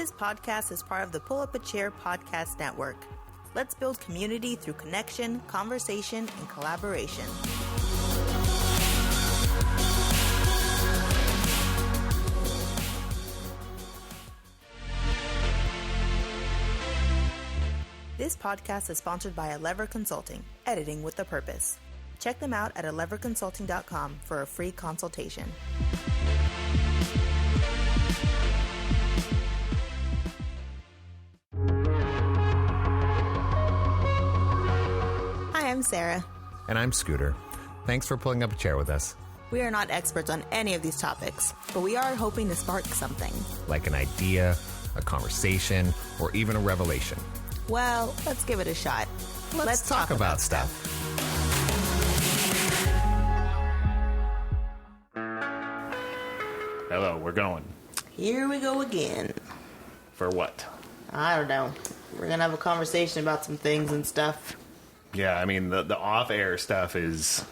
This podcast is part of the Pull Up a Chair podcast network. Let's build community through connection, conversation, and collaboration. This podcast is sponsored by Elever Consulting, editing with a purpose. Check them out at eleverconsulting.com for a free consultation. Hi, I'm Sarah. And I'm Scooter. Thanks for pulling up a chair with us. We are not experts on any of these topics, but we are hoping to spark something. Like an idea, a conversation, or even a revelation. Well, let's give it a shot. Let's talk about stuff. Hello, we're going. Here we go again. For what? I don't know. We're going to have a conversation about some things and stuff. Yeah, I mean, the off-air stuff is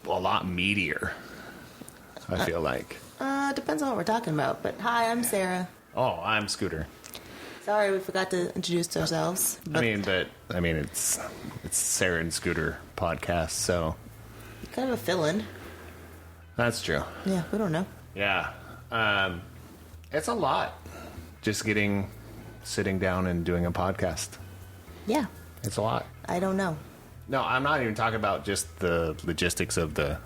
a lot meatier, I feel like. Depends on what we're talking about, but hi, I'm Sarah. Oh, I'm Scooter. Sorry, we forgot to introduce ourselves. But it's Sarah and Scooter podcast, so Kind of a fill-in. that's true. Yeah, we don't know. Yeah, it's a lot. Just sitting down and doing a podcast. Yeah, It's a lot. I don't know. No, I'm not even talking about just the logistics of the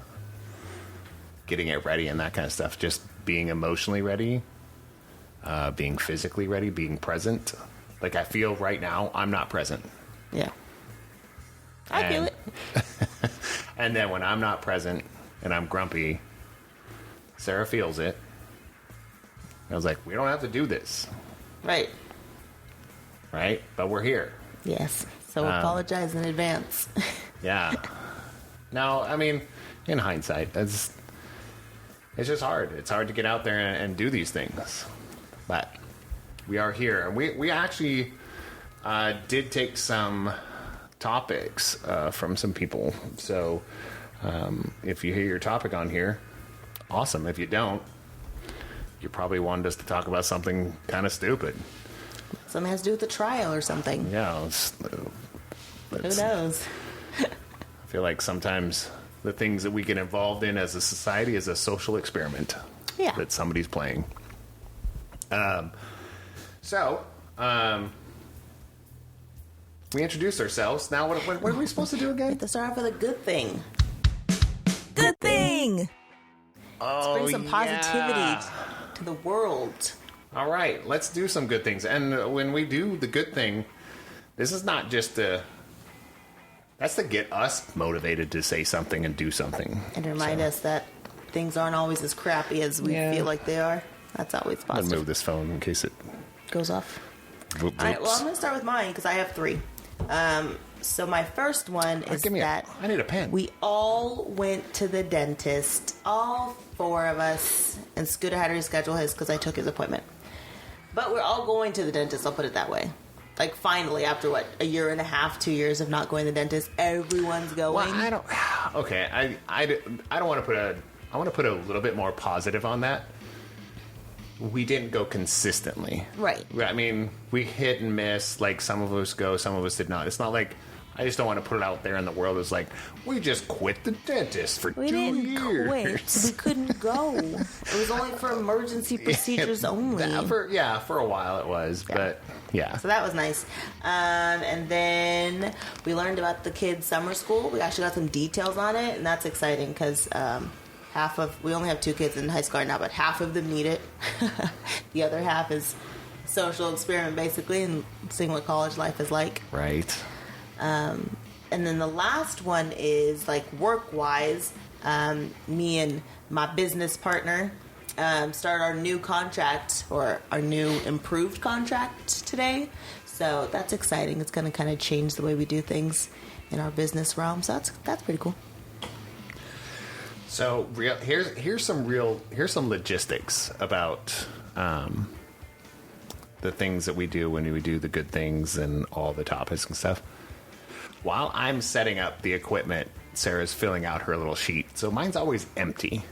getting it ready and that kind of stuff. Just being emotionally ready, being physically ready, being present. Like, I feel right now I'm not present. Yeah. I feel it. And then when I'm not present and I'm grumpy, Sarah feels it. I was like, we don't have to do this. Right. Right? But we're here. Yes. So apologize in advance. Yeah. Now, I mean, in hindsight, it's just hard. It's hard to get out there and do these things. But we are here. And we actually did take some topics from some people. So if you hear your topic on here, awesome. If you don't, you probably wanted us to talk about something kind of stupid. Something has to do with the trial or something. Yeah. Who knows? I feel like sometimes the things that we get involved in as a society is a social experiment that somebody's playing. So, we introduced ourselves. Now, what are we supposed to do again? To start off with a good thing. Good thing! Oh, Let's bring some positivity to the world. All right, let's do some good things. And when we do the good thing, this is not just that's to get us motivated to say something and do something. And remind us that things aren't always as crappy as we feel like they are. That's always I'm positive. going to move this phone in case it goes off. All right, well, I'm going to start with mine because I have 3. So my first one is I need a pen. We all went to the dentist, all 4 of us, and Scooter had to reschedule his because I took his appointment. But we're all going to the dentist, I'll put it that way. Like, finally, after, a year and a half, 2 years of not going to the dentist, everyone's going. Well, I don't... Okay, I don't want to put I want to put a little bit more positive on that. We didn't go consistently. Right. I mean, we hit and miss. Like, some of us go, some of us did not. It's not like... I just don't want to put it out there in the world as like, we just quit the dentist for 2 years. We didn't quit. We couldn't go. It was only for emergency procedures only. For a while it was, but yeah. So that was nice. And then we learned about the kids' summer school. We actually got some details on it, and that's exciting because we only have 2 kids in high school right now, but half of them need it. The other half is social experiment, basically, and seeing what college life is like. Right. And then the last one is work-wise. Me and my business partner start our new contract, or our new improved contract today. So that's exciting. It's going to kind of change the way we do things in our business realm. So that's pretty cool. So here's some logistics about the things that we do when we do the good things and all the topics and stuff. While I'm setting up the equipment, Sarah's filling out her little sheet. So mine's always empty.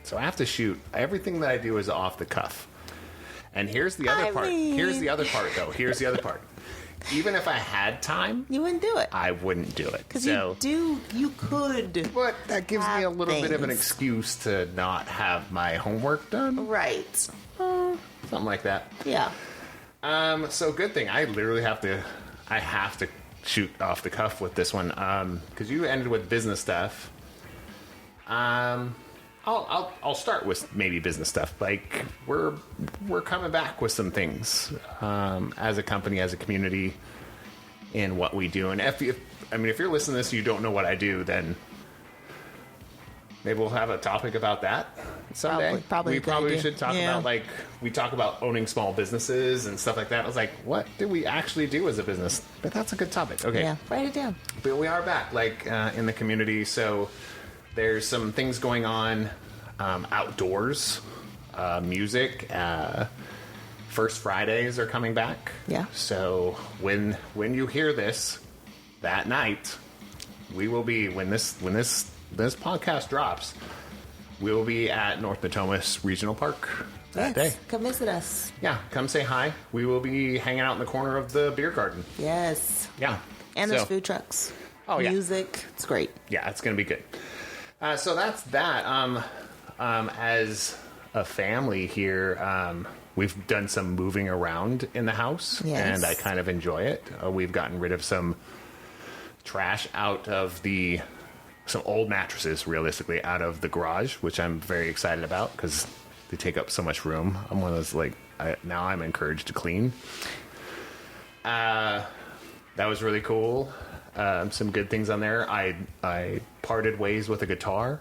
So I have to shoot. Everything that I do is off the cuff. And here's the other part. Here's the other part, though. Here's the other part. Even if I had time, You wouldn't do it. I wouldn't do it. Because you could. But that gives me a have little bit of an things. excuse to not have my homework done. Right. Something like that. Yeah. So good thing. I literally have to shoot off the cuff with this one. Because you ended with business stuff. I'll start with maybe business stuff. Like we're coming back with some things as a company, as a community, in what we do. And if you're listening to this, and you don't know what I do, then maybe we'll have a topic about that someday. Probably we a good probably idea. should talk about we talk about owning small businesses and stuff like that. I was like, what do we actually do as a business? But that's a good topic. Okay, Yeah. Write it down. but we are back, in the community. So there's some things going on outdoors, music. First Fridays are coming back. Yeah. So when you hear this, that night, we will be when this podcast drops, we will be at North Natomas Regional Park that day. Come visit us. Yeah, come say hi. We will be hanging out in the corner of the beer garden. Yes. Yeah. And there's So- food trucks. Oh, yeah. Music. It's great. Yeah, it's going to be good. So that's that. As a family here, we've done some moving around in the house, Yes. and I kind of enjoy it. We've gotten rid of some trash out of some old mattresses, realistically, out of the garage, which I'm very excited about because they take up so much room. I'm one of those, now I'm encouraged to clean. That was really cool. Some good things on there. I parted ways with a guitar,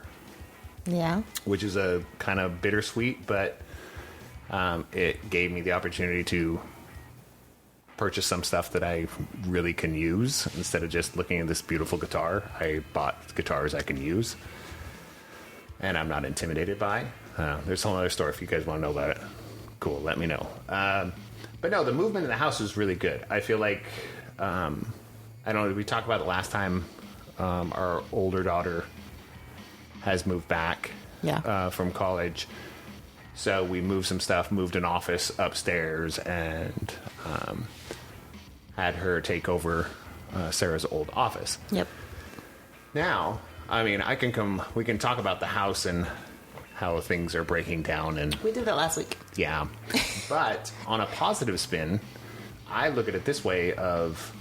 Yeah. which is a kind of bittersweet, but it gave me the opportunity to purchase some stuff that I really can use. Instead of just looking at this beautiful guitar, I bought guitars I can use, and I'm not intimidated by. There's a whole other story if you guys want to know about it. Cool, let me know. But no, the movement in the house is really good. I feel like, I don't know, we talked about it last time. Our older daughter has moved back from college. So we moved some stuff, moved an office upstairs, and had her take over Sarah's old office. Yep. Now, we can talk about the house and how things are breaking down, and We did that last week. yeah. But on a positive spin, I look at it this way of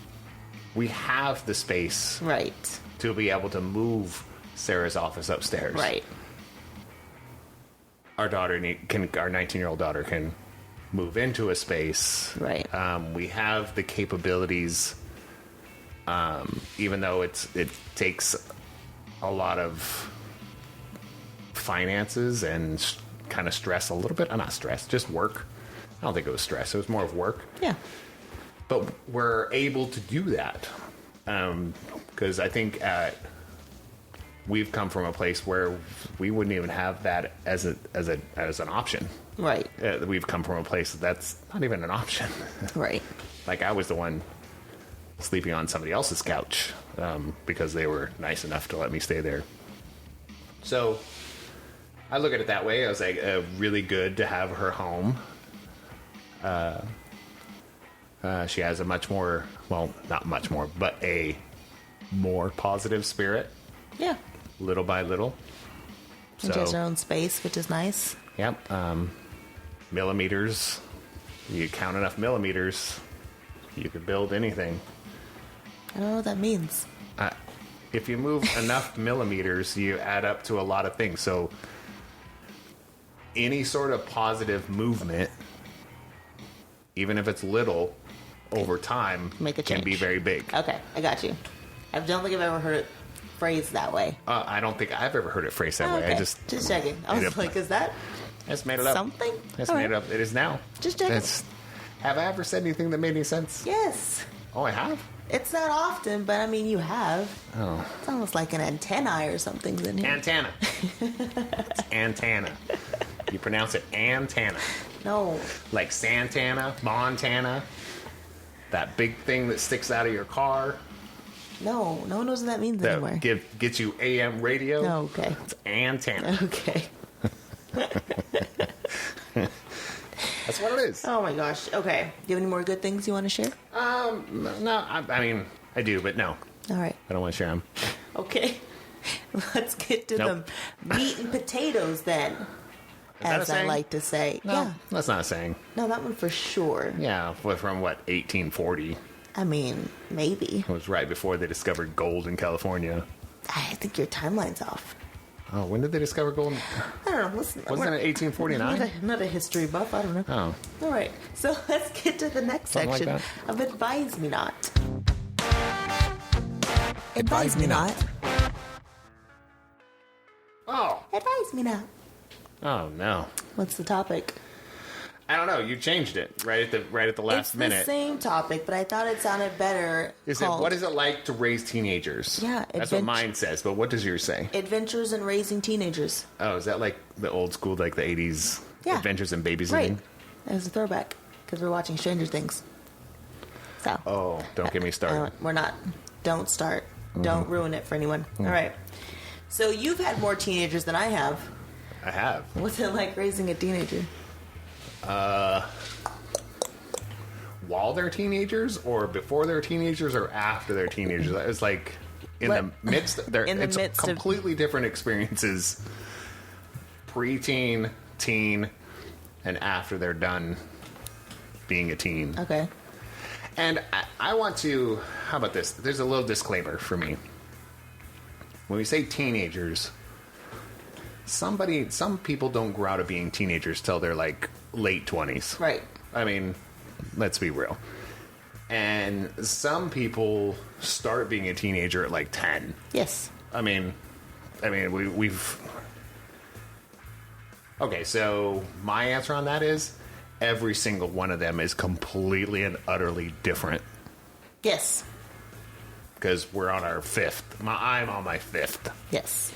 we have the space Right. to be able to move Sarah's office upstairs. Right. Our 19-year-old daughter can move into a space. Right. We have the capabilities, even though it takes a lot of finances and kind of stress a little bit. Not stress, just work. I don't think it was stress. It was more of work. Yeah. But we're able to do that because I think we've come from a place where we wouldn't even have that as an option. Right. We've come from a place that's not even an option. Right. Like I was the one sleeping on somebody else's couch because they were nice enough to let me stay there. So I look at it that way. I was like, really good to have her home. She has a much more, well, not much more, but a more positive spirit, Yeah. little by little. And she has her own space, which is nice. Yep. Millimeters. You count enough millimeters, you could build anything. I don't know what that means. If you move enough millimeters, you add up to a lot of things. So any sort of positive movement, even if it's little, over time Make a can be change. very big. Okay, I got you. I don't think I've ever heard it phrased that way. I don't think I've ever heard it phrased that way. Okay. I just checking. I made was it like, up. is that I just made it up. something? Just All made right. it up. It is now. Just checking. Have I ever said anything that made any sense? Yes. Oh, I have? It's not often, but I mean, you have. Oh. It's almost like an antenna or something's in here. Antenna. It's antenna. You pronounce it antenna. No. Like Santana, Montana, that big thing that sticks out of your car No. No one knows what that means anymore. that gets you AM radio. No, okay. It's antenna. Okay. That's That's what it is. Oh my gosh. Okay. Do you have any more good things you want to share? No, I mean, I do, but no. All right. I don't want to share them. Okay. Let's get to the meat and potatoes then. As I like to say. No, yeah. that's not a saying. No, that one for sure. Yeah, from what, 1840? I mean, maybe. It was right before they discovered gold in California. I think your timeline's off. Oh, when did they discover gold? I don't know. Listen, Wasn't it 1849? Not a history buff. I don't know. Oh. All right. So let's get to the next Something like section that. of Advise Me Not. Advise Me Not. Oh. Advise Me Not. Oh, no. What's the topic? I don't know. You changed it right at the last it's minute. the same topic, but I thought it sounded better. What is it like to raise teenagers? Yeah, that's what mine says. But what does yours say? Adventures in Raising Teenagers. Oh, is that like the old school, like the 80s Adventures in Babysitting? Right. That was a throwback because we're watching Stranger Things. So. Oh, don't get me started. We're not. Don't start. Don't ruin it for anyone. All right. So you've had more teenagers than I have. I have. What's it like raising a teenager? While they're teenagers, or before they're teenagers, or after they're teenagers? It's like in the midst. It's completely different experiences. Pre-teen, teen, and after they're done being a teen. Okay. And I want to. How about this? There's a little disclaimer for me. When we say teenagers, some people don't grow out of being teenagers till they're like late 20s. Right. I mean, let's be real. And some people start being a teenager at like 10. Yes. I mean, we've. Okay, so my answer on that is every single one of them is completely and utterly different. Yes. Because we're on our fifth. I'm on my fifth. Yes.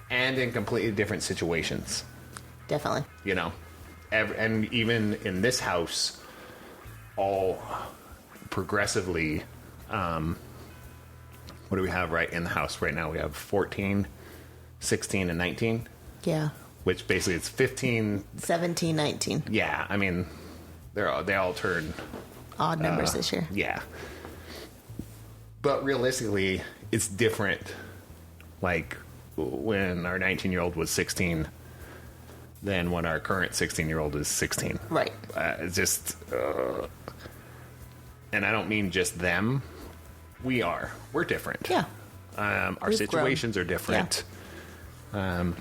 And in completely different situations. Definitely. You know? And even in this house, all progressively, what do we have right in the house right now? We have 14, 16, and 19. Yeah. Which basically it's 15. 17, 19. Yeah, I mean, they all turn odd numbers this year. Yeah. But realistically, it's different. Like when our 19-year-old was 16 than when our current 16-year-old is 16. Right. It's just, and I don't mean just them. We're different. Yeah. Our situations are different. Yeah,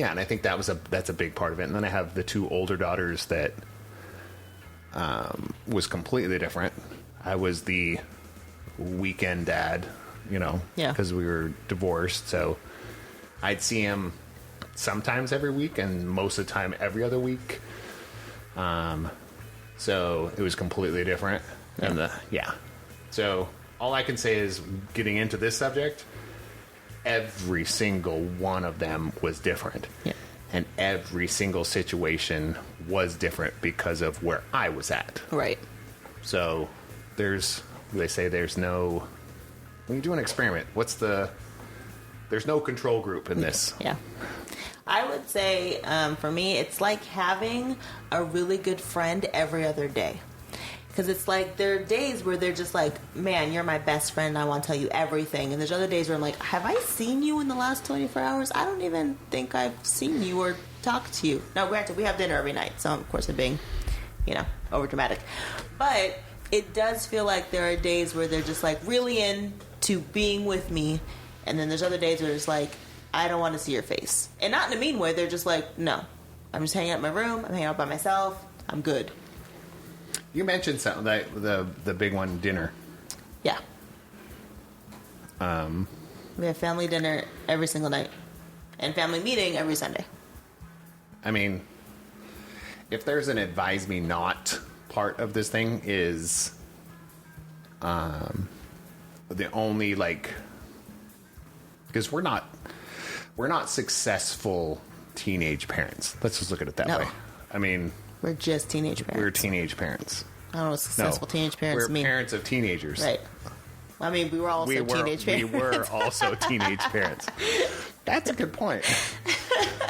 and I think that's a big part of it. And then I have the two older daughters that was completely different. I was the weekend dad, because we were divorced. So I'd see him sometimes every week and most of the time every other week. So it was completely different. And so all I can say is getting into this subject, every single one of them was different. Yeah. And every single situation was different because of where I was at. Right. So they say there's no, when you do an experiment, there's no control group in this. Yeah. I would say, for me, it's like having a really good friend every other day. Because it's like there are days where they're just like, man, you're my best friend. I want to tell you everything. And there's other days where I'm like, have I seen you in the last 24 hours? I don't even think I've seen you or talked to you. Now, granted, we have dinner every night. So, of course, I'm being, over dramatic. But it does feel like there are days where they're just like really into being with me. And then there's other days where it's like, I don't want to see your face. And not in a mean way. They're just like, no. I'm just hanging out in my room. I'm hanging out by myself. I'm good. You mentioned something, like the big one, dinner. Yeah. We have family dinner every single night. And family meeting every Sunday. I mean, if there's an advise me not part of this thing is the only, because we're not successful teenage parents. Let's just look at it that way. I mean, we're just teenage parents. We're teenage parents. I don't know what successful teenage parents mean. We're parents of teenagers. Right. I mean, we were also teenage parents. We were also teenage parents. That's a good point.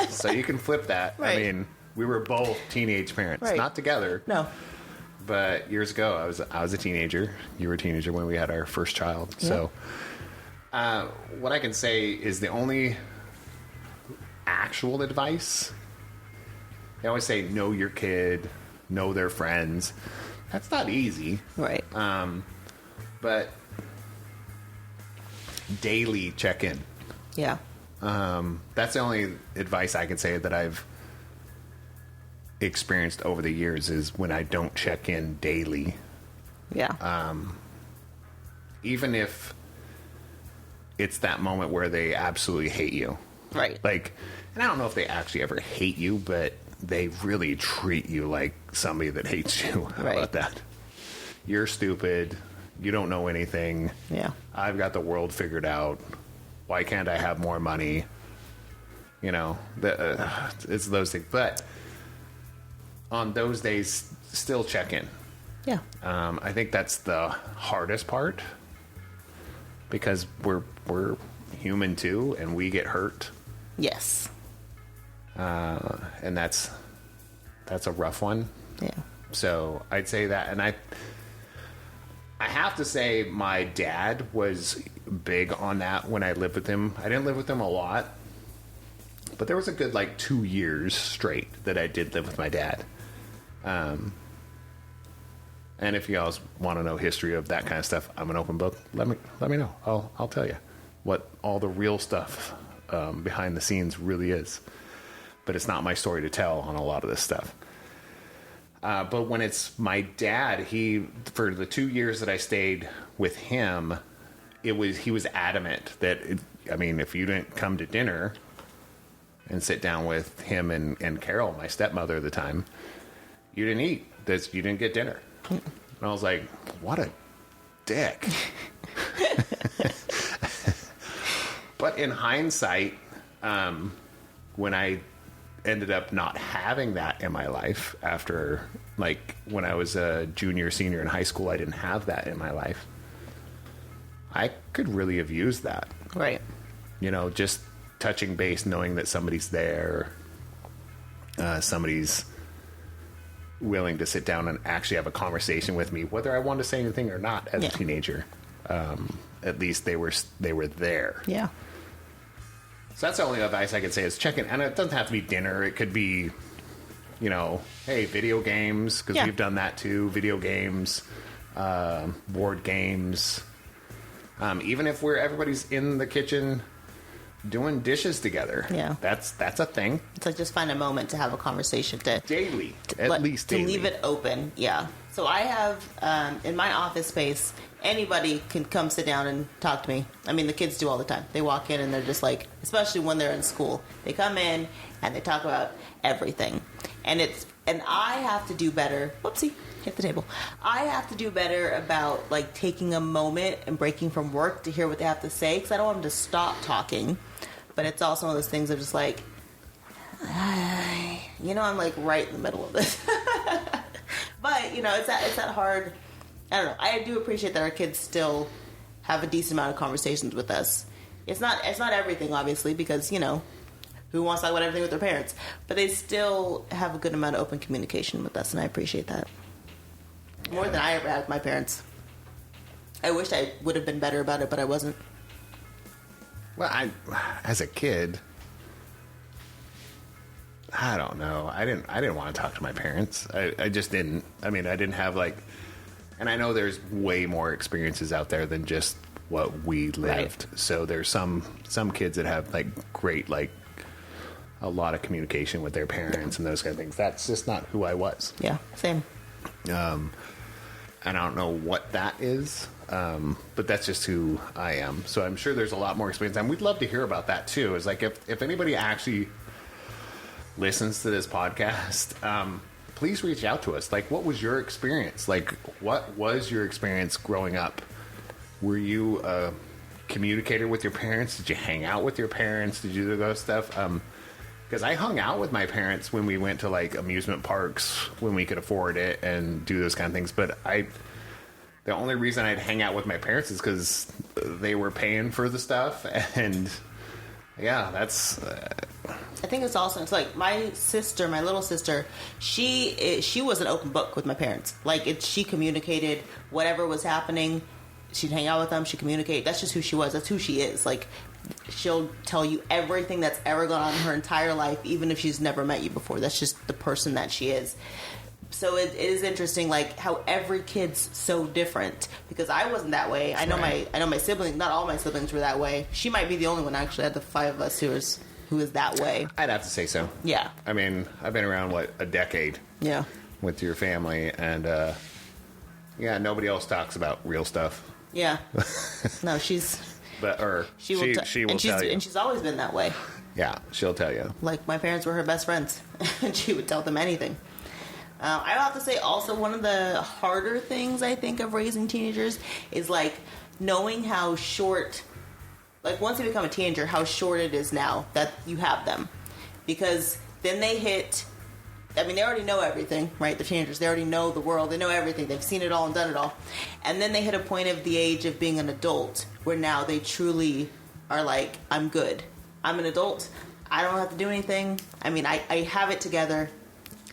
So you can flip that. Right. I mean, We were both teenage parents, Right. not together. No. But years ago, I was a teenager. You were a teenager when we had our first child. Yeah. So, what I can say is the only actual advice. They always say, know your kid, know their friends. That's not easy. Right. But daily check in. Yeah. That's the only advice I can say that I've experienced over the years is when I don't check in daily. Yeah. Even if it's that moment where they absolutely hate you. Right. Like, and I don't know if they actually ever hate you, but they really treat you like somebody that hates you. How Right. about that? You're stupid. You don't know anything. Yeah. I've got the world figured out. Why can't I have more money? You know, it's those things. But on those days, still check in. Yeah. I think that's the hardest part because we're human too, and we get hurt, Yes. and that's a rough one. Yeah. So I'd say that, and I have to say my dad was big on that when I lived with him. I didn't live with him a lot, but there was a good 2 years straight that I did live with my dad. And if you guys want to know history of that kind of stuff, I'm an open book. Let me know. I'll tell you what all the real stuff behind the scenes really is. But it's not my story to tell on a lot of this stuff. But when it's my dad, for the 2 years that I stayed with him, he was adamant that if you didn't come to dinner and sit down with him and Carol, my stepmother at the time, you didn't eat. You didn't get dinner. And I was like, what a dick. But in hindsight, when I ended up not having that in my life after, when I was a junior, senior in high school, I didn't have that in my life. I could really have used that. Right. Just touching base, knowing that somebody's there, somebody's willing to sit down and actually have a conversation with me, whether I wanted to say anything or not as a teenager. At least they were there. Yeah. So that's the only advice I could say is check in. And it doesn't have to be dinner. It could be, hey, video games, because we've done that too. Video games, board games. Even if everybody's in the kitchen doing dishes together. Yeah. That's a thing. It's just find a moment to have a conversation Daily. At least daily. To leave it open. Yeah. So I have, in my office space, anybody can come sit down and talk to me. The kids do all the time. They walk in and they're just especially when they're in school, they come in and they talk about everything. And I have to do better. Whoopsie. Hit the table. I have to do better about taking a moment and breaking from work to hear what they have to say, because I don't want them to stop talking. But it's also one of those things of just I'm right in the middle of this. But it's that hard. I don't know. I do appreciate that our kids still have a decent amount of conversations with us. It's not everything, obviously, because who wants to talk about everything with their parents? But they still have a good amount of open communication with us, and I appreciate that. More than I ever had with my parents. I wish I would have been better about it, but I wasn't. Well, as a kid, I don't know. I didn't want to talk to my parents. I just didn't. I didn't have and I know there's way more experiences out there than just what we lived. Right. So there's some kids that have great a lot of communication with their parents and those kind of things. That's just not who I was. Yeah, same. And I don't know what that is, but that's just who I am. So I'm sure there's a lot more experience, and we'd love to hear about that too. Is if anybody actually listens to this podcast, please reach out to us. What was your experience? What was your experience growing up? Were you a communicator with your parents? Did you hang out with your parents? Did you do those stuff? Because I hung out with my parents when we went to amusement parks when we could afford it and do those kind of things. But the only reason I'd hang out with my parents is because they were paying for the stuff. And yeah, that's I think it's like my sister, my little sister, she was an open book with my parents. Like she communicated whatever was happening. She'd hang out with them. She'd communicate. That's just who she was. That's who she is. Like she'll tell you everything that's ever gone on in her entire life, even if she's never met you before. That's just the person that she is. So it is interesting, like how every kid's so different. Because I wasn't that way. I know my siblings. Not all my siblings were that way. She might be the only one actually out of the 5 of us who is that way. I'd have to say so. Yeah. I mean, I've been around a decade. Yeah. With your family, and yeah, nobody else talks about real stuff. Yeah. No, she's. She will tell you, and she's always been that way. Yeah, she'll tell you. Like my parents were her best friends, and she would tell them anything. I have to say, also one of the harder things I think of raising teenagers is like knowing how short. Like, once they become a teenager, how short it is now that you have them. Because then they hit... I mean, they already know everything, right? The teenagers, they already know the world. They know everything. They've seen it all and done it all. And then they hit a point of the age of being an adult where now they truly are like, I'm good. I'm an adult. I don't have to do anything. I mean, I have it together,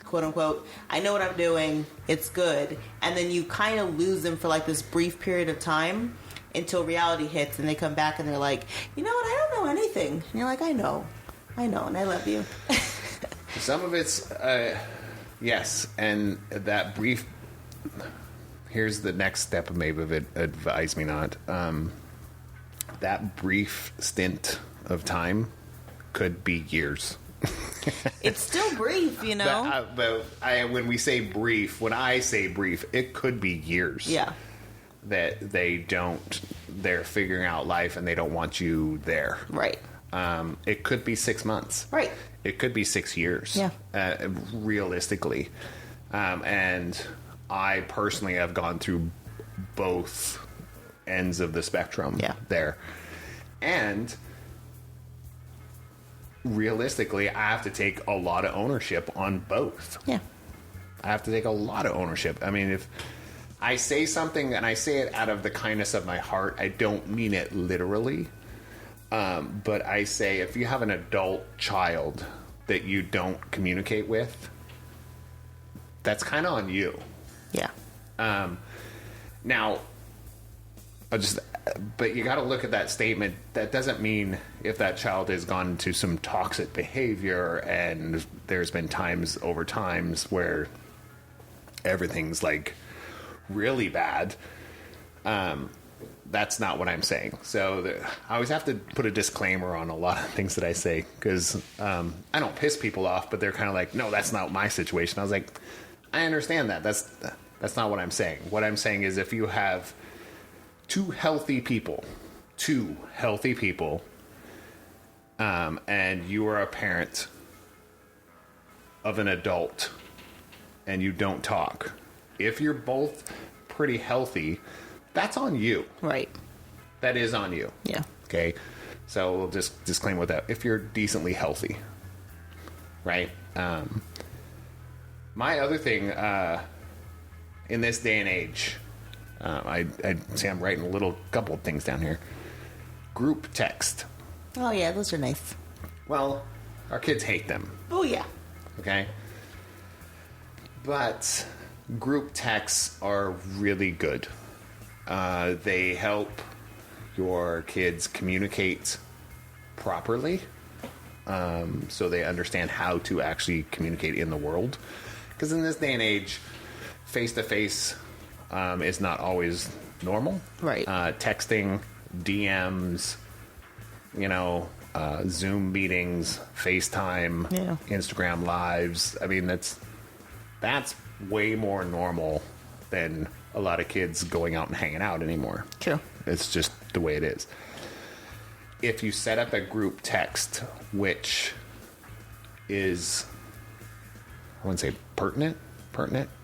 quote unquote. I know what I'm doing. It's good. And then you kind of lose them for like this brief period of time until reality hits and they come back and they're like, you know what, I don't know anything. And you're like, I know, and I love you. Some of it's, yes, and that brief, here's the next step maybe of it, advise me not, that brief stint of time could be years. It's still brief, you know? But when I say brief, it could be years. Yeah. That they're figuring out life and they don't want you there. Right. It could be 6 months. Right. It could be 6 years. Yeah. Realistically. And I personally have gone through both ends of the spectrum there. And realistically, I have to take a lot of ownership on both. Yeah. I have to take a lot of ownership. I mean, if I say something and I say it out of the kindness of my heart, I don't mean it literally. But I say, if you have an adult child that you don't communicate with, that's kind of on you. Yeah. Now, but you got to look at that statement. That doesn't mean if that child has gone into some toxic behavior and there's been times where everything's like really bad. That's not what I'm saying. So I always have to put a disclaimer on a lot of things that I say because I don't piss people off, but they're kind of like, no, that's not my situation. I was like, I understand that. That's not what I'm saying. What I'm saying is if you have two healthy people, and you are a parent of an adult and you don't talk, if you're both pretty healthy, that's on you. Right. That is on you. Yeah. Okay. So we'll just disclaim with that. If you're decently healthy, right? My other thing, in this day and age, I see I'm writing a couple of things down here. Group text. Oh yeah, those are nice. Well, our kids hate them. Oh yeah. Okay. But group texts are really good. They help your kids communicate properly, so they understand how to actually communicate in the world. Because in this day and age, face-to-face is not always normal. Right. Texting, DMs, Zoom meetings, FaceTime, Instagram Lives. I mean, that's way more normal than a lot of kids going out and hanging out anymore. True. It's just the way it is. If you set up a group text, which is, I wouldn't say pertinent,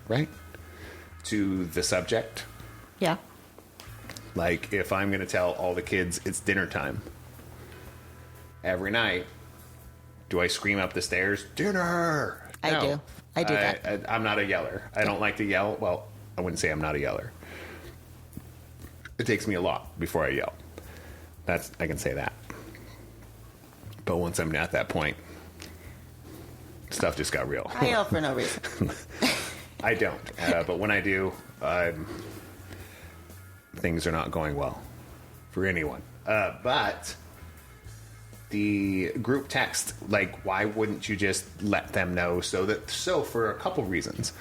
right? To the subject. Yeah. Like if I'm going to tell all the kids it's dinner time every night, do I scream up the stairs, dinner? I do that. I'm not a yeller. I don't like to yell. Well, I wouldn't say I'm not a yeller. It takes me a lot before I yell. I can say that. But once I'm at that point, stuff just got real. I yell for no reason. I don't, but when I do, things are not going well for anyone. But the group text, like, why wouldn't you just let them know? So for a couple reasons,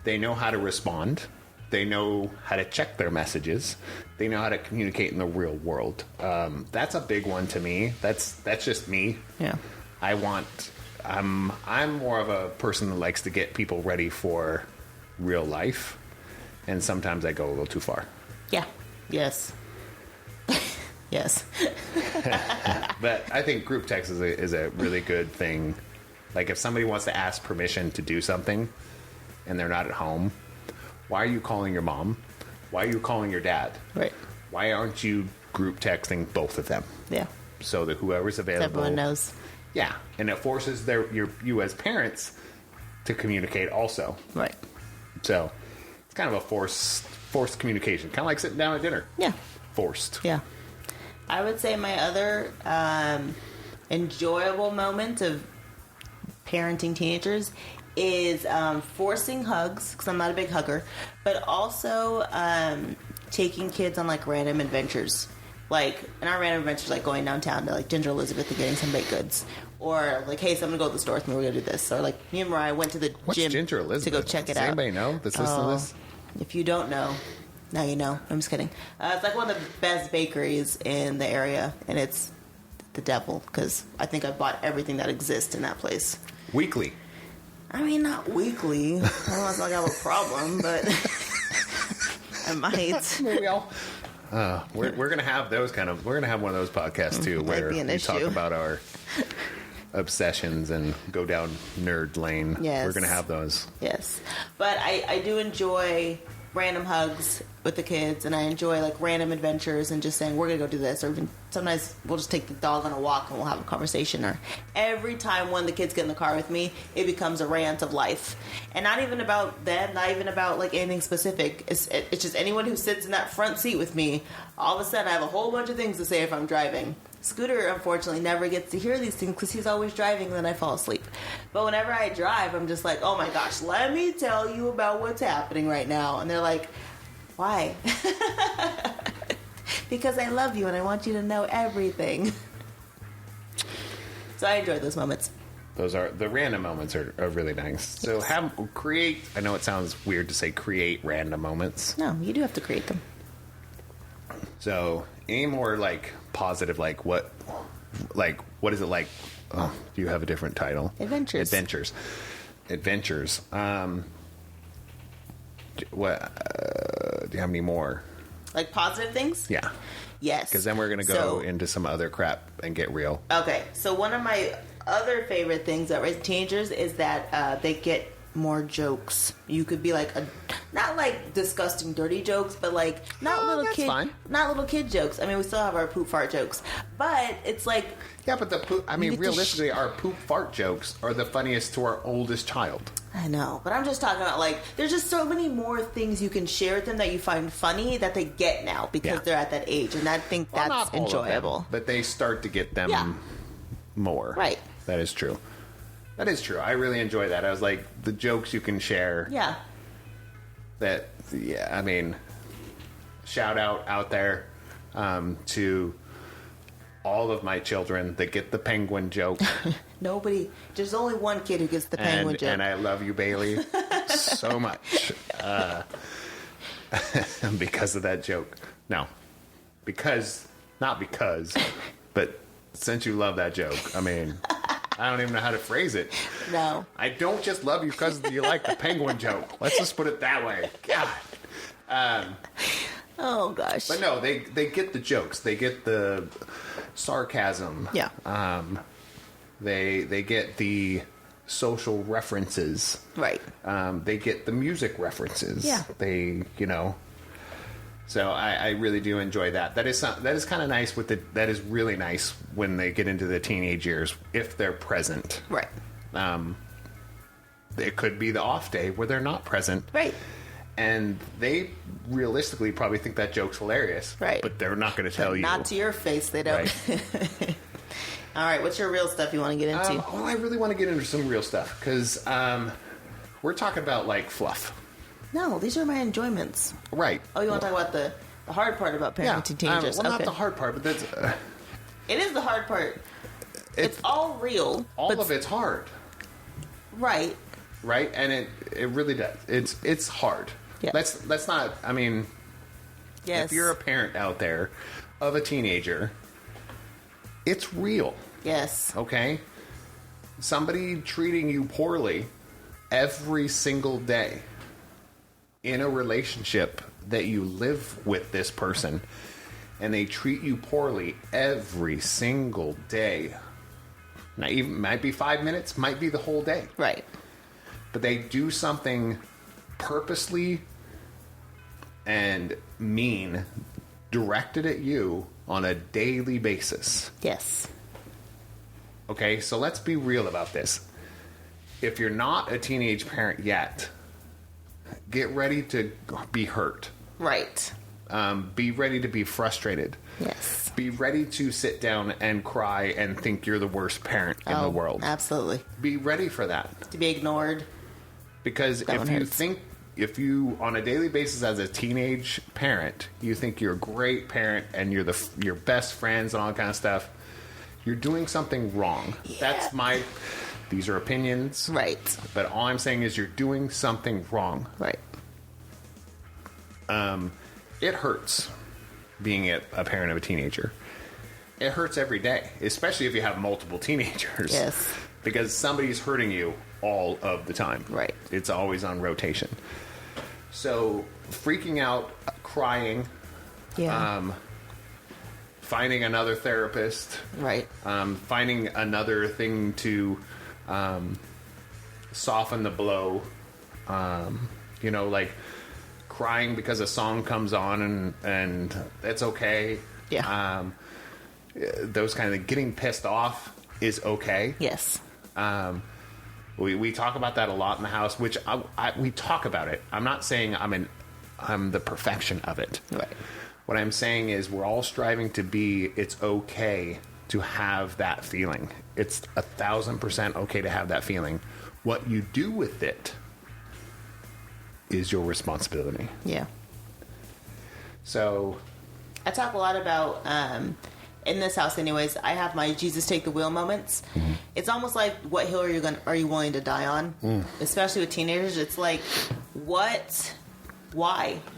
they know how to respond. They know how to check their messages. They know how to communicate in the real world. That's a big one to me. That's just me. Yeah. I'm more of a person that likes to get people ready for real life, and sometimes I go a little too far. Yeah. Yes. Yes. But I think group text is a really good thing. Like, if somebody wants to ask permission to do something and they're not at home, why are you calling your mom? Why are you calling your dad? Right. Why aren't you group texting both of them? Yeah. So that whoever's available, Everyone knows. Yeah, and it forces you as parents to communicate also. Right. So it's kind of a forced communication, kind of like sitting down at dinner. Yeah. Forced. Yeah. I would say my other enjoyable moment of parenting teenagers is forcing hugs, because I'm not a big hugger, but also taking kids on like random adventures. Like, in our random adventures, like going downtown to like Ginger Elizabeth and getting some baked goods. Or like, hey, someone go to the store with me, we're going to do this. Or like, me and Mariah went to the gym Ginger Elizabeth? to go check it Does out. anybody know that's listening to this? If you don't know, now you know. I'm just kidding. It's like one of the best bakeries in the area, and it's the devil, because I think I bought everything that exists in that place. Weekly. I mean, not weekly. I don't know if I have a problem, but I might. Maybe we're gonna have those we're gonna have one of those podcasts too, where we talk about our obsessions and go down nerd lane. Yes. We're gonna have those. Yes, but I do enjoy random hugs with the kids, and I enjoy like random adventures and just saying we're gonna go do this, or even sometimes we'll just take the dog on a walk and we'll have a conversation. Or every time one of the kids get in the car with me, it becomes a rant of life, and not even about them, not even about like anything specific. It's just anyone who sits in that front seat with me. All of a sudden, I have a whole bunch of things to say if I'm driving. Scooter, unfortunately, never gets to hear these things because he's always driving and then I fall asleep. But whenever I drive, I'm just like, oh my gosh, let me tell you about what's happening right now. And they're like, why? Because I love you and I want you to know everything. So I enjoy those moments. Those are the random moments are really nice. So create. I know it sounds weird to say create random moments. No, you do have to create them. So any more like positive, like what is it like? Oh, do you have a different title? Adventures. What? Do you have any more? Like positive things? Yeah. Yes. Because then we're going to go into some other crap and get real. Okay. So one of my other favorite things about raising teenagers is that they get more jokes. You could be like not like disgusting, dirty jokes, but like not little kid jokes. I mean, we still have our poop fart jokes, but it's like but the poop. I mean, realistically, our poop fart jokes are the funniest to our oldest child. I know, but I'm just talking about like there's just so many more things you can share with them that you find funny that they get now because they're at that age, and I think that's enjoyable. But they start to get them more. Right. That is true. That is true. I really enjoy that. I was like, the jokes you can share. Yeah. I mean, shout out there to all of my children that get the penguin joke. Nobody. There's only one kid who gets the penguin joke. And I love you, Bailey, so much. Because of that joke. No. Not because, but since you love that joke, I mean... I don't even know how to phrase it. No. I don't just love you because you like the penguin joke. Let's just put it that way. God. Oh, gosh. But no, they get the jokes. They get the sarcasm. Yeah. They get the social references. Right. They get the music references. Yeah. So I really do enjoy that. That is kind of nice that is really nice when they get into the teenage years if they're present. Right. It could be the off day where they're not present. Right. And they realistically probably think that joke's hilarious. Right. But they're not going to tell you. Not to your face, they don't. Right. All right, what's your real stuff you want to get into? Well, I really want to get into some real stuff because we're talking about like fluff. No, these are my enjoyments. Right. Oh, you want to talk about the hard part about parenting teenagers? Well, not the hard part, but that's... it is the hard part. It's all real. All of it's hard. Right. Right? And it really does. It's hard. Yeah. Let's not... I mean... Yes. If you're a parent out there of a teenager, it's real. Yes. Okay? Somebody treating you poorly every single day in a relationship that you live with this person, and they treat you poorly every single day. Now, even might be 5 minutes, might be the whole day. Right. But they do something purposely and mean, directed at you on a daily basis. Yes. Okay, so let's be real about this. If you're not a teenage parent yet, get ready to be hurt. Right. Be ready to be frustrated. Yes. Be ready to sit down and cry and think you're the worst parent in the world. Absolutely. Be ready for that. To be ignored. Because if you, on a daily basis as a teenage parent, you think you're a great parent and you're your best friends and all that kind of stuff, you're doing something wrong. Yeah. These are opinions. Right. But all I'm saying is you're doing something wrong. Right. It hurts being a parent of a teenager. It hurts every day, especially if you have multiple teenagers. Yes. Because somebody's hurting you all of the time. Right. It's always on rotation. So freaking out, crying, Yeah. finding another therapist, Right. finding another thing to soften the blow, like crying because a song comes on and that's okay. Yeah. Those kind of getting pissed off is okay. Yes. We talk about that a lot in the house, which we talk about it. I'm not saying I'm the perfection of it. Right. What I'm saying is we're all striving to be, it's okay to have that feeling. It's 1,000% okay to have that feeling. What you do with it is your responsibility. Yeah. So I talk a lot about, in this house anyways, I have my Jesus take the wheel moments. Mm-hmm. It's almost like, what hill are you willing to die on? Especially with teenagers. It's like, why?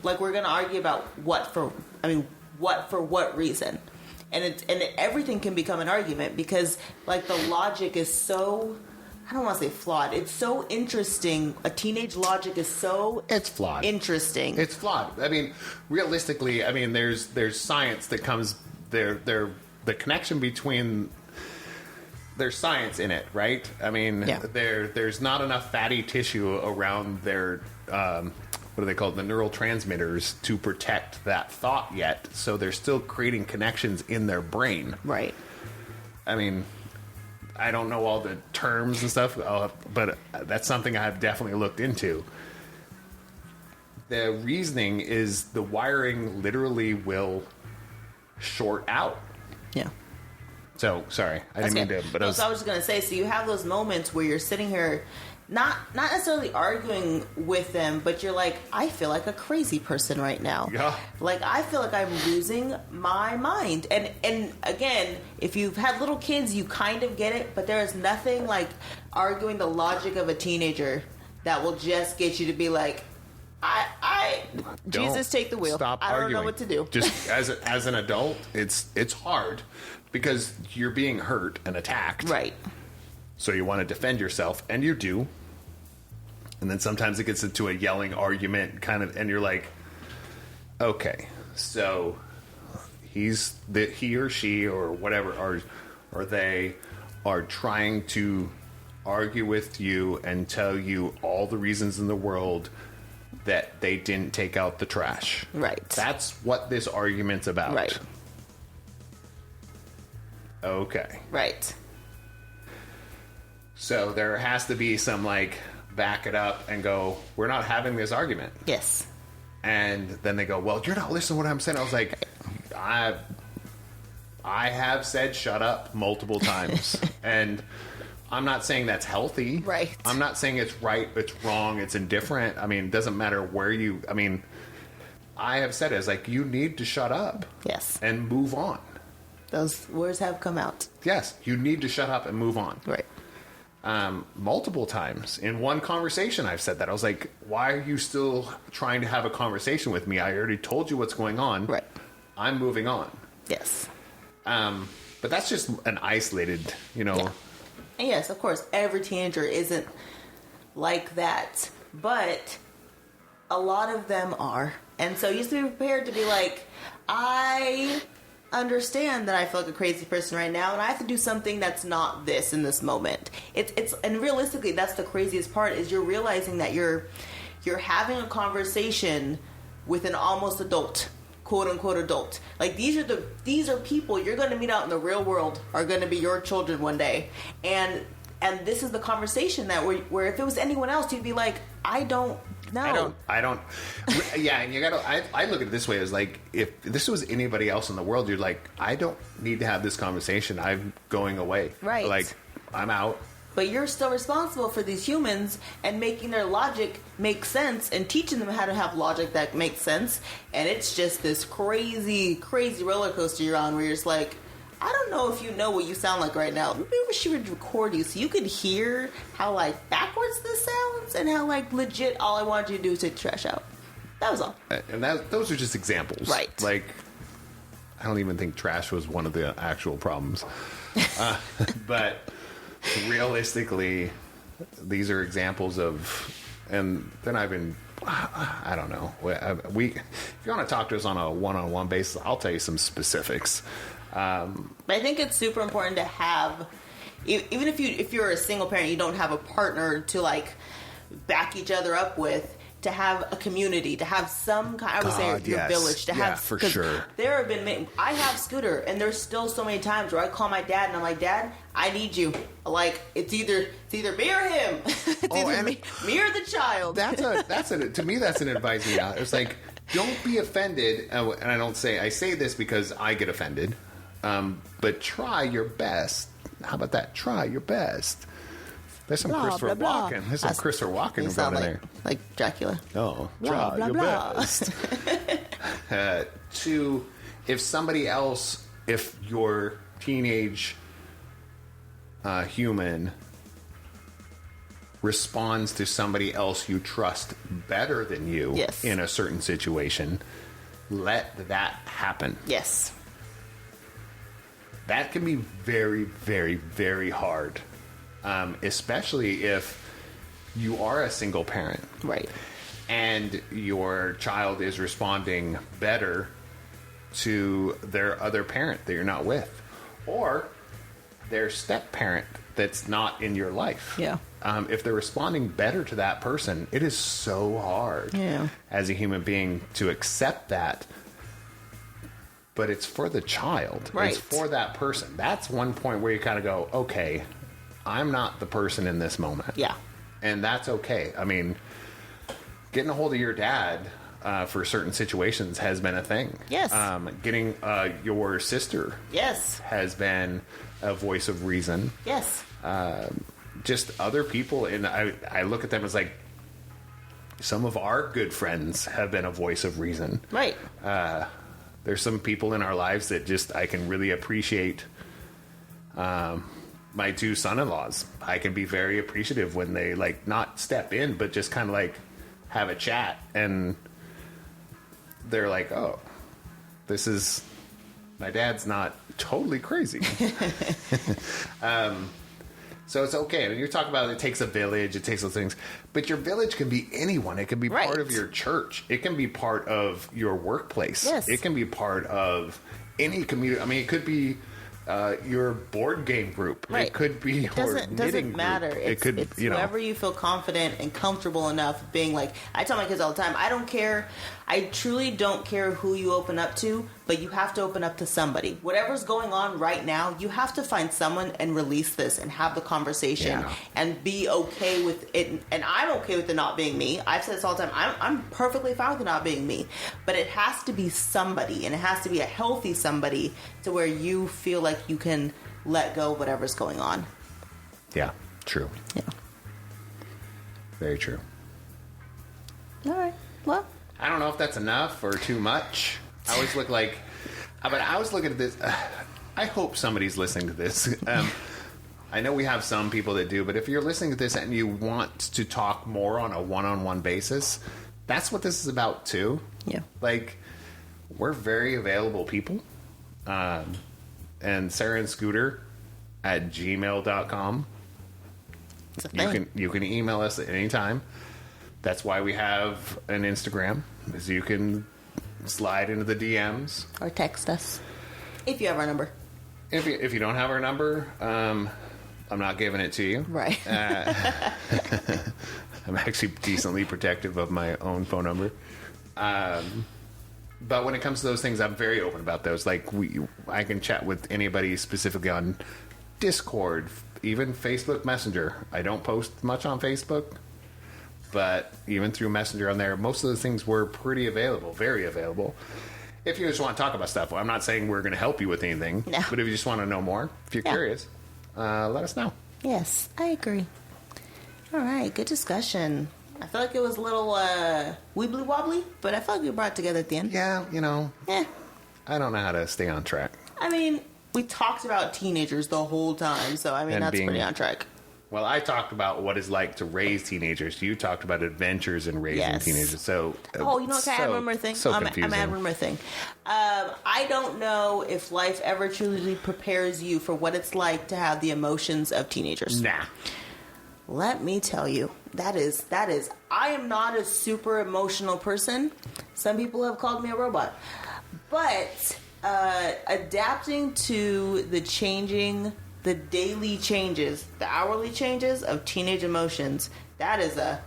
Like, we're going to argue about what for what reason? And everything can become an argument because, like, the logic is so, I don't want to say flawed. It's so interesting. A teenage logic is so... It's flawed. Interesting. It's flawed. I mean, realistically, there's science that comes... the connection between... There's science in it, right? I mean, yeah. There's not enough fatty tissue around their... what are they called? The neural transmitters to protect that thought yet. So they're still creating connections in their brain. Right. I mean... I don't know all the terms and stuff, but that's something I've definitely looked into. The reasoning is the wiring literally will short out. Yeah. So, sorry. I didn't mean to... But I was just going to say, so you have those moments where you're sitting here, not necessarily arguing with them, but you're like, I feel like a crazy person right now. Yeah. Like, I feel like I'm losing my mind. And again, if you've had little kids, you kind of get it, but there is nothing like arguing the logic of a teenager that will just get you to be like, Jesus, take the wheel. Stop I don't arguing. know what to do. Just as an adult, it's hard because you're being hurt and attacked. Right. So you want to defend yourself, and you do. And then sometimes it gets into a yelling argument, and you're like, okay, so he or she or whatever or they are trying to argue with you and tell you all the reasons in the world that they didn't take out the trash. Right. That's what this argument's about. Right. Okay. Right. So there has to be some, back it up and go, we're not having this argument. Yes. And then they go, well, you're not listening to what I'm saying. I was like, I have said shut up multiple times. And I'm not saying that's healthy. Right. I'm not saying it's right, it's wrong, it's indifferent. I mean, it doesn't matter where you... I mean, I have said it. It's like, you need to shut up. Yes. And move on. Those words have come out. Yes, you need to shut up and move on. Right. Multiple times. In one conversation, I've said that. I was like, why are you still trying to have a conversation with me? I already told you what's going on. Right. I'm moving on. Yes. But that's just an isolated, Yeah. And yes, of course, every teenager isn't like that, but a lot of them are. And so you have to be prepared to be like, I understand that I feel like a crazy person right now, and I have to do something that's not this in this moment. And realistically, that's the craziest part, is you're realizing that you're having a conversation with an almost adult, quote unquote adult. Like, these are people you're going to meet out in the real world, are going to be your children one day, and this is the conversation that where if it was anyone else, you'd be like, I don't know. I don't. Yeah, and you gotta. I look at it this way, as like, if this was anybody else in the world, you're like, I don't need to have this conversation. I'm going away. Right. Like, I'm out. But you're still responsible for these humans and making their logic make sense and teaching them how to have logic that makes sense. And it's just this crazy, crazy roller coaster you're on, where you're just like, I don't know if you know what you sound like right now. Maybe we should record you so you could hear how, like, backwards this sounds and how, like, legit all I wanted you to do is take the trash out. That was all. And those are just examples. Right. Like, I don't even think trash was one of the actual problems. But realistically, these are examples of, and then I don't know. If you want to talk to us on a one-on-one basis, I'll tell you some specifics. But I think it's super important to have, even if you're a single parent, you don't have a partner to, like, back each other up with, to have a community, to have some kind, I would say, your village, to have, for sure. There have been, I have Scooter, and there's still so many times where I call my dad and I'm like, Dad, I need you. Like, it's either me or him. It's either me or the child. To me, that's an advisory out. It's like, don't be offended, and I say this because I get offended, but try your best. How about that? Try your best. There's some Christopher Walken. There's some Christopher Walken going in there. Like Dracula. Oh, try your best. If your teenage human responds to somebody else you trust better than you in a certain situation, let that happen. Yes. That can be very, very, very hard. Especially if you are a single parent. Right. And your child is responding better to their other parent that you're not with. Or their step-parent that's not in your life. Yeah. If they're responding better to that person, it is so hard as a human being to accept that. But it's for the child. Right. It's for that person. That's one point where you kind of go, okay, I'm not the person in this moment. Yeah. And that's okay. I mean, getting a hold of your dad for certain situations has been a thing. Yes. Getting your sister has been a voice of reason. Yes. Just other people, and I look at them as like, some of our good friends have been a voice of reason. Right. There's some people in our lives that just I can really appreciate. My two son-in-laws, I can be very appreciative when they, like, not step in, but just kind of like have a chat, and they're like, oh, this is, my dad's not totally crazy. So it's okay. I mean, you're talking about it takes a village, it takes those things, but your village can be anyone. It can be part of your church. It can be part of your workplace. Yes. It can be part of any community. I mean, it could be your board game group. Right. It could be your knitting doesn't matter. group. It's, It could, it's you know. whoever you feel confident and comfortable enough being like. I tell my kids all the time. I don't care. I truly don't care who you open up to, but you have to open up to somebody. Whatever's going on right now, you have to find someone and release this and have the conversation and be okay with it. And I'm okay with it not being me. I've said this all the time. I'm perfectly fine with it not being me, but it has to be somebody, and it has to be a healthy somebody to where you feel like you can let go of whatever's going on. Yeah, true. Yeah. Very true. All right. Well, I don't know if that's enough or too much. I always look like, but I was looking at this. I hope somebody's listening to this. I know we have some people that do, but if you're listening to this and you want to talk more on a one-on-one basis, that's what this is about too. yeah. Like, we're very available people. And Sarah and Scooter at gmail.com. It's a thing. You can email us at any time. That's why we have an Instagram, is you can slide into the DMs. Or text us if you have our number. If you don't have our number, I'm not giving it to you. Right. I'm actually decently protective of my own phone number. But when it comes to those things, I'm very open about those. Like, I can chat with anybody specifically on Discord, even Facebook Messenger. I don't post much on Facebook, but even through Messenger on there, most of those things were pretty available, very available. If you just want to talk about stuff, I'm not saying we're going to help you with anything, No. but if you just want to know more, if you're curious, let us know. Yes, I agree. All right, good discussion. I feel like it was a little wibbly wobbly, but I felt like we brought it together at the end. Yeah, you know, Yeah. I don't know how to stay on track. I mean, we talked about teenagers the whole time, so I mean, And that's being- pretty on track. Well, I talked about what it's like to raise teenagers. You talked about adventures in raising Yes. teenagers. So, Oh, you know what? Can I add so- one more thing? So I'm confusing. add one more thing. I don't know if life ever truly prepares you for what it's like to have the emotions of teenagers. Nah. Let me tell you, that is. I am not a super emotional person. Some people have called me a robot, but adapting to the daily changes, the hourly changes of teenage emotions, that is a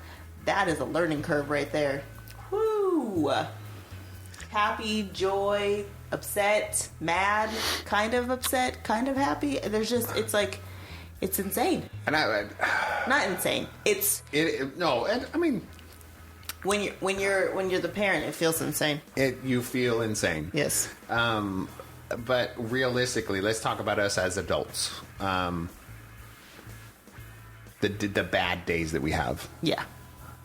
learning curve right there. Woo! Happy, joy, upset, mad, kind of upset, kind of happy. It's insane. And Not insane. It's no, and I mean, when you're the parent, it feels insane. you feel insane. Yes. But realistically, let's talk about us as adults. The bad days that we have. Yeah.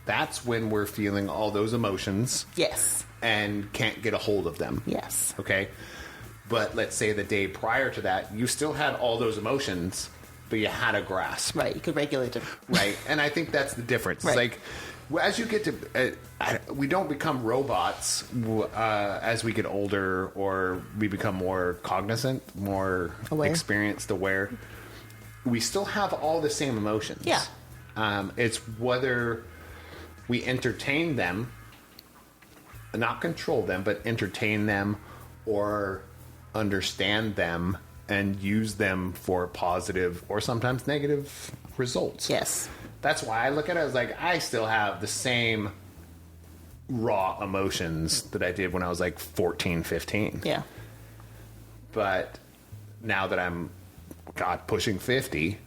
That's when we're feeling all those emotions Yes. and can't get a hold of them. Yes. Okay? But let's say the day prior to that, you still had all those emotions, but you had a grasp. Right. You could regulate them. Right? And I think that's the difference. Right. It's like, as you get to... we don't become robots as we get older, or we become more cognizant, more Aware. experienced, aware. We still have all the same emotions. Yeah. It's whether we entertain them, not control them, but entertain them, or understand them and use them for positive or sometimes negative results. Yes. That's why I look at it as like, I still have the same raw emotions that I did when I was like 14, 15. Yeah. But now that I'm, pushing 50,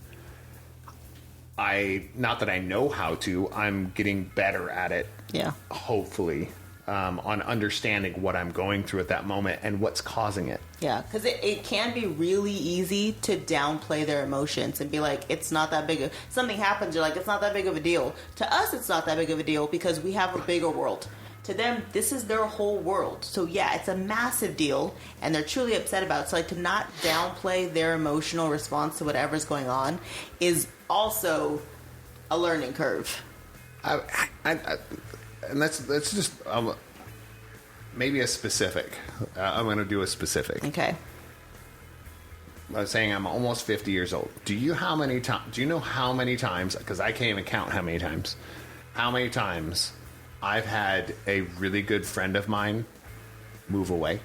not that I know how to, I'm getting better at it. Yeah. Hopefully, on understanding what I'm going through at that moment and what's causing it. Yeah, because it can be really easy to downplay their emotions and be like, it's not that big of... Something happens, you're like, it's not that big of a deal. To us, it's not that big of a deal because we have a bigger world. To them, this is their whole world. So yeah, it's a massive deal, and they're truly upset about it. So like, to not downplay their emotional response to whatever's going on is also a learning curve. And let's just maybe a specific. I'm going to do a specific. Okay. I was saying I'm almost 50 years old. Do you know how many times? Because I can't even count how many times. How many times I've had a really good friend of mine move away,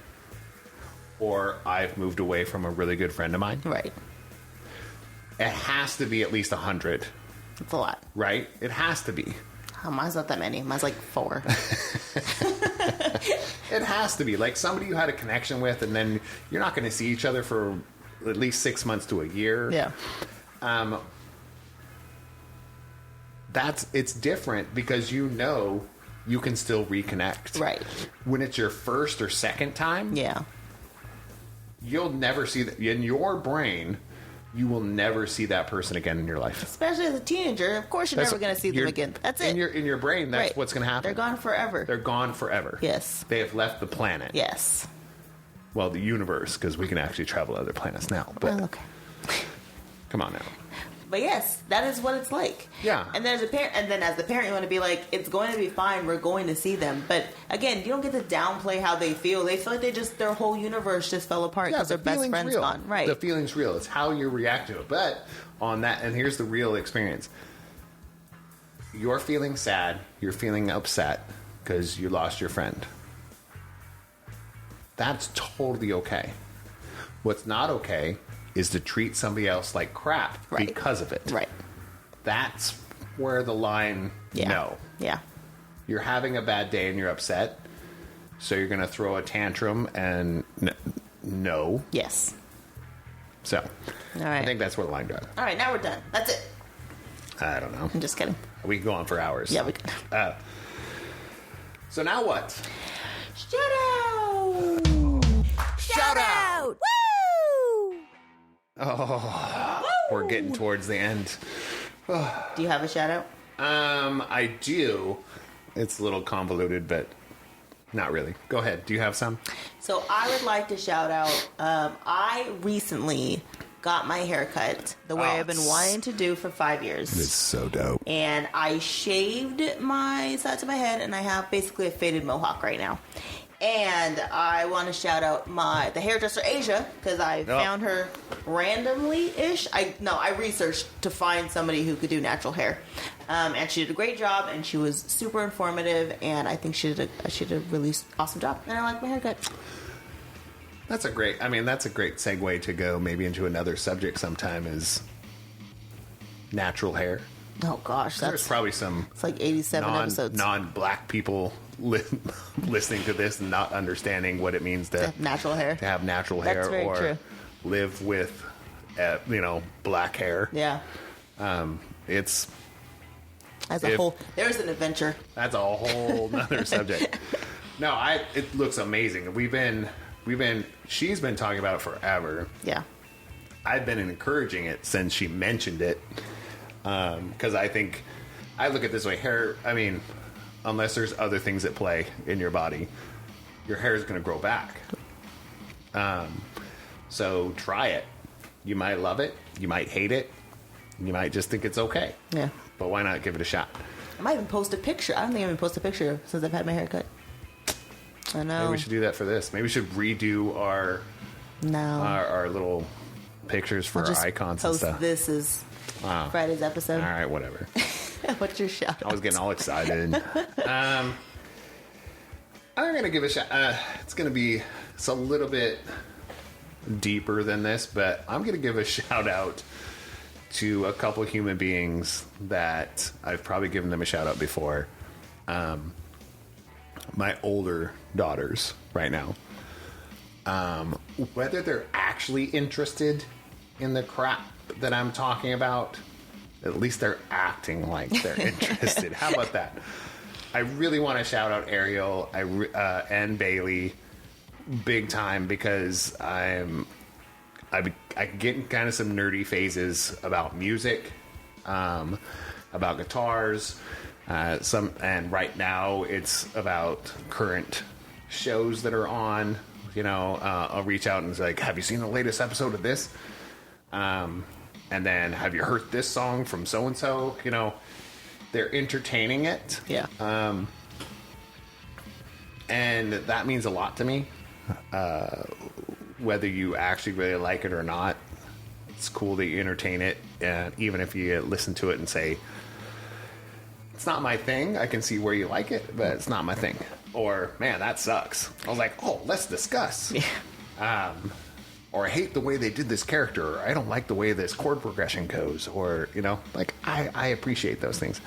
or I've moved away from a really good friend of mine. Right. It has to be at least 100, It's a lot. right? It has to be. Oh, mine's not that many. Mine's like 4. It has to be. Like somebody you had a connection with, and then you're not going to see each other for at least 6 months to a year. Yeah. It's different because you know you can still reconnect. Right. When it's your first or second time, Yeah. you'll never see that in your brain. You will never see that person again in your life. Especially as a teenager, of course you're never going to see them again. That's it. In your brain, that's Right. what's going to happen. They're gone forever. They're gone forever. Yes. They have left the planet. Yes. Well, the universe, because we can actually travel to other planets now. But Well, okay. come on now. But yes, that is what it's like. Yeah. And then as a parent, you want to be like, it's going to be fine. We're going to see them. But again, you don't get to downplay how they feel. They feel like their whole universe just fell apart because their best friend's real. gone. Right. The feeling's real. It's how you react to it. But on that, and here's the real experience. You're feeling sad. You're feeling upset because you lost your friend. That's totally okay. What's not okay is to treat somebody else like crap Right. because of it. Right. That's where the line, Yeah. no. Yeah. You're having a bad day and you're upset, so you're going to throw a tantrum and no. Yes. So, All right. I think that's where the line goes. All right, now we're done. That's it. I don't know. I'm just kidding. We can go on for hours. Yeah, we can. So now what? Shout out! Shout out! Woo! We're getting towards the end. Do you have a shout out? I do. It's a little convoluted, but not really. Go ahead. Do you have some? So I would like to shout out. I recently got my hair cut the way I've been wanting to do for 5 years. It's so dope. And I shaved my sides of my head, and I have basically a faded mohawk right now. And I want to shout out the hairdresser Asia, because I found her randomly-ish. I researched to find somebody who could do natural hair. And she did a great job, and she was super informative, and I think she did a really awesome job. And I like my haircut. That's a great segue to go maybe into another subject sometime is natural hair. Oh, gosh. There's probably some It's like 87 episodes. non-black people listening to this and not understanding what it means to Natural hair. to have natural That's hair very or true. live with black hair. Yeah. It's As a whole, there's an adventure. that's a whole nother subject. No, it looks amazing. She's been talking about it forever. Yeah. I've been encouraging it since she mentioned it. Because I think I look at it this way, hair, I mean, unless there's other things at play in your body, your hair is going to grow back. So try it. You might love it. You might hate it. You might just think it's okay. Yeah. But why not give it a shot? I might even post a picture. I don't think I've even posted a picture since I've had my hair cut. I know. Maybe we should do that for this. Maybe we should redo our little pictures for I'll our just icons and post stuff. this as Friday's episode. All right, whatever. What's your shout out? I was getting all excited. I'm going to give a shot. It's a little bit deeper than this, but I'm going to give a shout out to a couple of human beings that I've probably given them a shout out before. My older daughters right now. Whether they're actually interested in the crap that I'm talking about, at least they're acting like they're interested. How about that? I really want to shout out Ariel and Bailey big time because I get in kind of some nerdy phases about music, about guitars, and right now it's about current shows that are on. I'll reach out and it's like, have you seen the latest episode of this? And then, have you heard this song from so-and-so? They're entertaining it. Yeah. And that means a lot to me. Whether you actually really like it or not, it's cool that you entertain it. And even if you listen to it and say, it's not my thing, I can see where you like it, but it's not my thing. Or, man, that sucks. I was like, oh, let's discuss. Yeah. Or I hate the way they did this character, or I don't like the way this chord progression goes, or, like, I appreciate those things.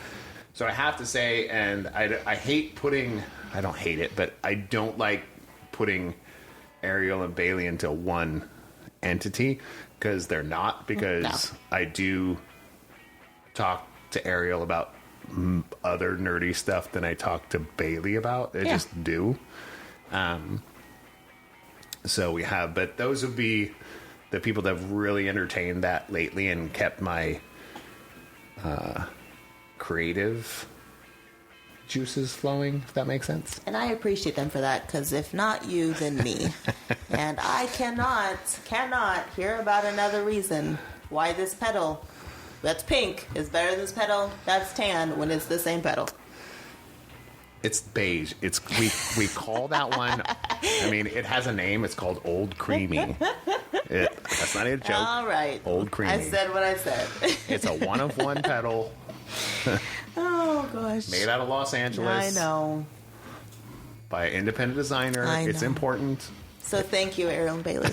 So I have to say, and I hate putting, I don't hate it, but I don't like putting Ariel and Bailey into one entity, because they're not, because I do talk to Ariel about other nerdy stuff than I talk to Bailey about. I just do. So we have, but those would be the people that have really entertained that lately and kept my creative juices flowing, if that makes sense. And I appreciate them for that, because if not you, then me. And I cannot hear about another reason why this pedal that's pink is better than this pedal that's tan when it's the same pedal. It's beige. It's we call that one. I mean, it has a name. It's called Old Creamy. That's not a joke. All right. Old Creamy. I said what I said. It's a 1-of-1 pedal. Oh gosh. Made out of Los Angeles. I know. By an independent designer. It's important. So thank you, Ariel and Bailey.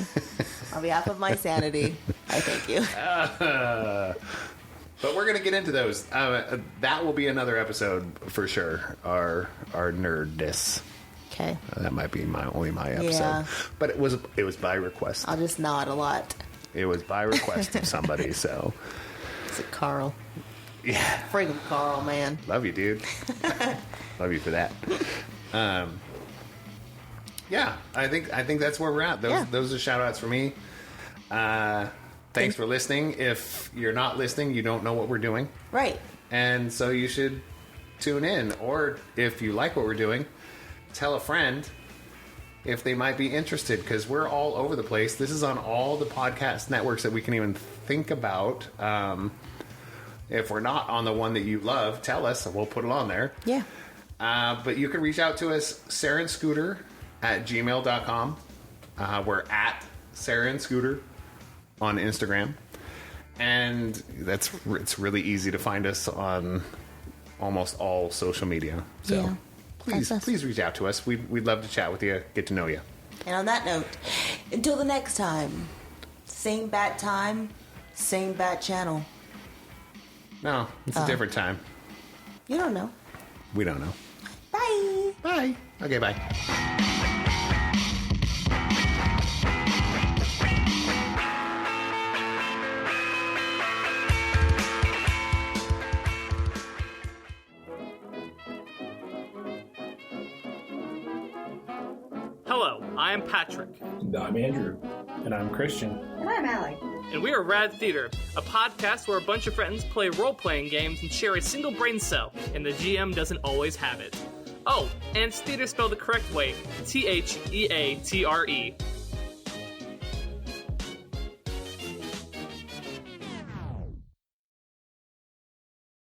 On behalf of my sanity, I thank you. But we're going to get into those. That will be another episode for sure. Our nerdness. Okay. That might be only my episode. Yeah. But it was by request. I'll just nod a lot. It was by request of somebody, so. Is it Carl? Yeah. Friggin' Carl, man. Love you, dude. Love you for that. Yeah, I think that's where we're at. Those are shout outs for me. Thanks for listening. If you're not listening, you don't know what we're doing. Right. And so you should tune in. Or if you like what we're doing, tell a friend if they might be interested, because we're all over the place. This is on all the podcast networks that we can even think about. If we're not on the one that you love, tell us and we'll put it on there. Yeah. But you can reach out to us, sarahscooter@gmail.com. We're at Sarah and Scooter on Instagram. And it's really easy to find us on almost all social media. So please reach out to us. We'd love to chat with you, get to know you. And on that note, until the next time, same bat time, same bat channel. No, it's a different time. You don't know. We don't know. Bye. Bye. Okay, bye. Hello, I am Patrick. And I'm Andrew. And I'm Christian. And I'm Allie. And we are Rad Theater, a podcast where a bunch of friends play role-playing games and share a single brain cell, and the GM doesn't always have it. Oh, and it's theater spelled the correct way, Theatre.